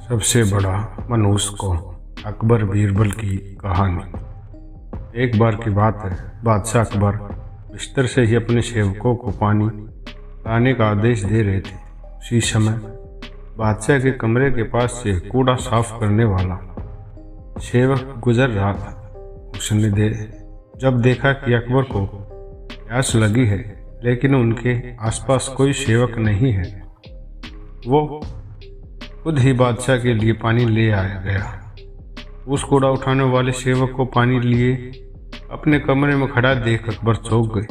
सबसे बड़ा मनुष्य कौन? अकबर बीरबल की कहानी। एक बार की बात है, बादशाह अकबर बिस्तर से ही अपने सेवकों को पानी लाने का आदेश दे रहे थे। उसी समय बादशाह के कमरे के पास से कूड़ा साफ करने वाला सेवक गुजर रहा था। उसने जब देखा कि अकबर को प्यास लगी है लेकिन उनके आसपास कोई सेवक नहीं है, वो खुद ही बादशाह के लिए पानी ले आया गया। उस कूड़ा उठाने वाले सेवक को पानी लिए अपने कमरे में खड़ा देख अकबर चौंक गए,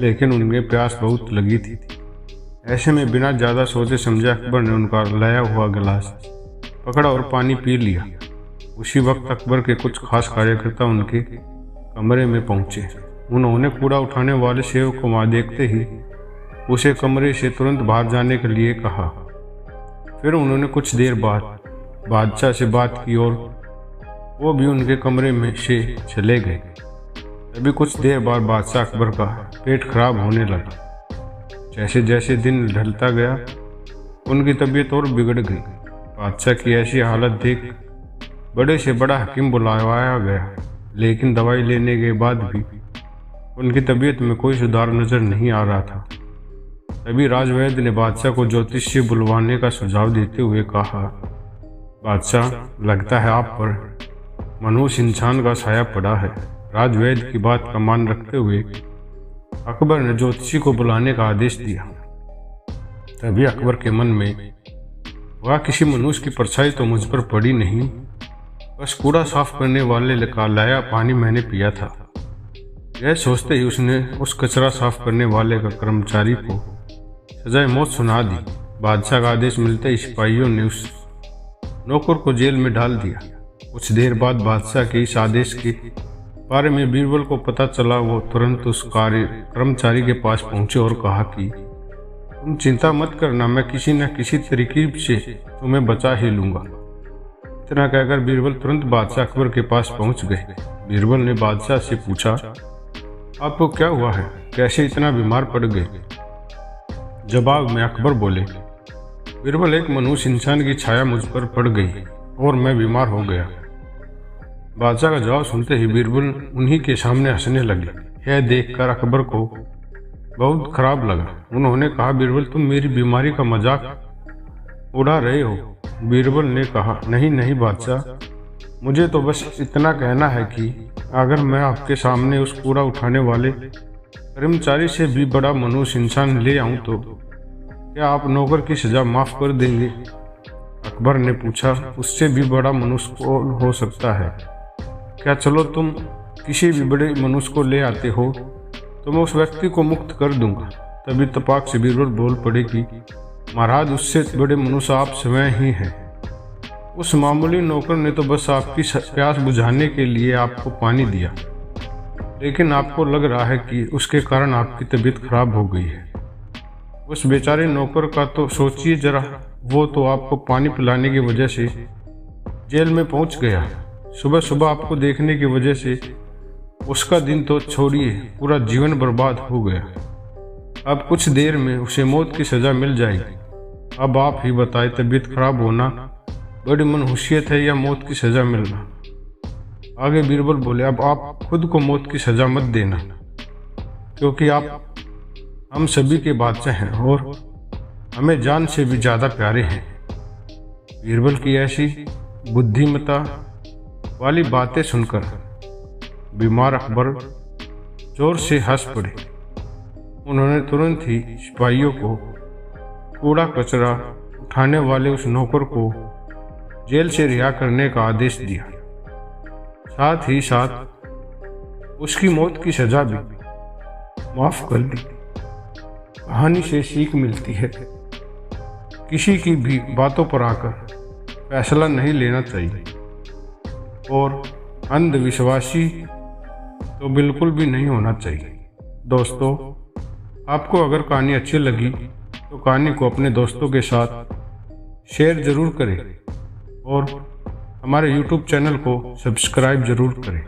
लेकिन उनके प्यास बहुत लगी थी। ऐसे में बिना ज़्यादा सोचे समझे अकबर ने उनका लाया हुआ गिलास पकड़ा और पानी पी लिया। उसी वक्त अकबर के कुछ खास कार्यकर्ता उनके कमरे में पहुंचे। उन्होंने कूड़ा उठाने वाले सेवक को वहाँ देखते ही उसे कमरे से तुरंत बाहर जाने के लिए कहा। फिर उन्होंने कुछ देर बाद बादशाह से बात की और वो भी उनके कमरे में से चले गए। अभी कुछ देर बाद बादशाह अकबर का पेट खराब होने लगा। जैसे जैसे दिन ढलता गया उनकी तबीयत और बिगड़ गई। बादशाह की ऐसी हालत देख बड़े से बड़ा हकीम बुलवाया गया, लेकिन दवाई लेने के बाद भी उनकी तबीयत में कोई सुधार नजर नहीं आ रहा था। तभी राजवैद्य ने बादशाह को ज्योतिषी बुलवाने का सुझाव देते हुए कहा, बादशाह, लगता है आप पर मनुष्य इंसान का साया पड़ा है। राजवैद्य की बात का मान रखते हुए अकबर ने ज्योतिषी को बुलाने का आदेश दिया। तभी अकबर के मन में वह किसी मनुष्य की परछाई तो मुझ पर पड़ी नहीं, बस कूड़ा साफ करने वाले का लाया पानी मैंने पिया था। यह सोचते ही उसने उस कचरा साफ करने वाले का कर्मचारी को सजाए मौत सुना दी। बादशाह का आदेश मिलते ही सिपाहियों ने उस नौकर को जेल में डाल दिया। कुछ देर बाद बादशाह के इस आदेश के बारे में बीरबल को पता चला। वो तुरंत उस कर्मचारी के पास पहुंचे और कहा कि तुम चिंता मत करना, मैं किसी न किसी तरीके से तुम्हें बचा ही लूंगा। इतना कहकर बीरबल तुरंत बादशाह अकबर के पास पहुंच गए। बीरबल ने बादशाह से पूछा, आपको क्या हुआ है? कैसे इतना बीमार पड़ गए? जवाब में अकबर बोले, बीरबल, एक मनुष्य इंसान की छाया मुझ पर पड़ गई और मैं बीमार हो गया। बादशाह का जवाब सुनते ही बीरबल उन्हीं के सामने हंसने लगे। यह देखकर अकबर को बहुत खराब लगा। उन्होंने कहा, बीरबल, तुम मेरी बीमारी का मजाक उड़ा रहे हो। बीरबल ने कहा, नहीं नहीं बादशाह, मुझे तो बस इतना कहना है कि अगर मैं आपके सामने उस कूड़ा उठाने वाले कर्मचारी से भी बड़ा मनुष्य इंसान ले आऊं तो क्या आप नौकर की सजा माफ कर देंगे? अकबर ने पूछा, उससे भी बड़ा मनुष्य कौन हो सकता है? क्या चलो तुम किसी भी बड़े मनुष्य को ले आते हो तो मैं उस व्यक्ति को मुक्त कर दूंगा। तभी तपाक से बीरबल बोल पड़े कि महाराज, उससे बड़े मनुष्य आप स्वयं ही हैं। उस मामूली नौकर ने तो बस आपकी प्यास बुझाने के लिए आपको पानी दिया, लेकिन आपको लग रहा है कि उसके कारण आपकी तबीयत खराब हो गई है। उस बेचारे नौकर का तो सोचिए जरा, वो तो आपको पानी पिलाने की वजह से जेल में पहुंच गया। सुबह सुबह आपको देखने की वजह से उसका दिन तो छोड़िए, पूरा जीवन बर्बाद हो गया। अब कुछ देर में उसे मौत की सजा मिल जाएगी। अब आप ही बताएं, तबीयत खराब होना बड़ी मनहूसियत है या मौत की सजा मिलना? आगे बीरबल बोले, अब आप खुद को मौत की सजा मत देना, क्योंकि आप हम सभी के बादशाह हैं और हमें जान से भी ज़्यादा प्यारे हैं। बीरबल की ऐसी बुद्धिमता वाली बातें सुनकर बीमार अकबर जोर से हंस पड़े। उन्होंने तुरंत ही सिपाहियों को कूड़ा कचरा उठाने वाले उस नौकर को जेल से रिहा करने का आदेश दिया। साथ ही साथ उसकी मौत की सजा भी माफ कर दी। कहानी से सीख मिलती है, किसी की भी बातों पर आकर फैसला नहीं लेना चाहिए और अंधविश्वासी तो बिल्कुल भी नहीं होना चाहिए। दोस्तों, आपको अगर कहानी अच्छी लगी तो कहानी को अपने दोस्तों के साथ शेयर जरूर करें और हमारे YouTube चैनल को सब्सक्राइब जरूर करें।